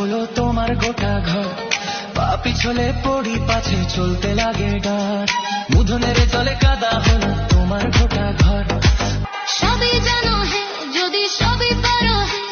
হলো তোমার গোটা ঘর, পা পিছলে পড়ি পাছে চলতে লাগে ডার, মুধনের জলে কাদা হলো তোমার গোটা ঘর। সবই জানো হে, যদি সবই পারো হে,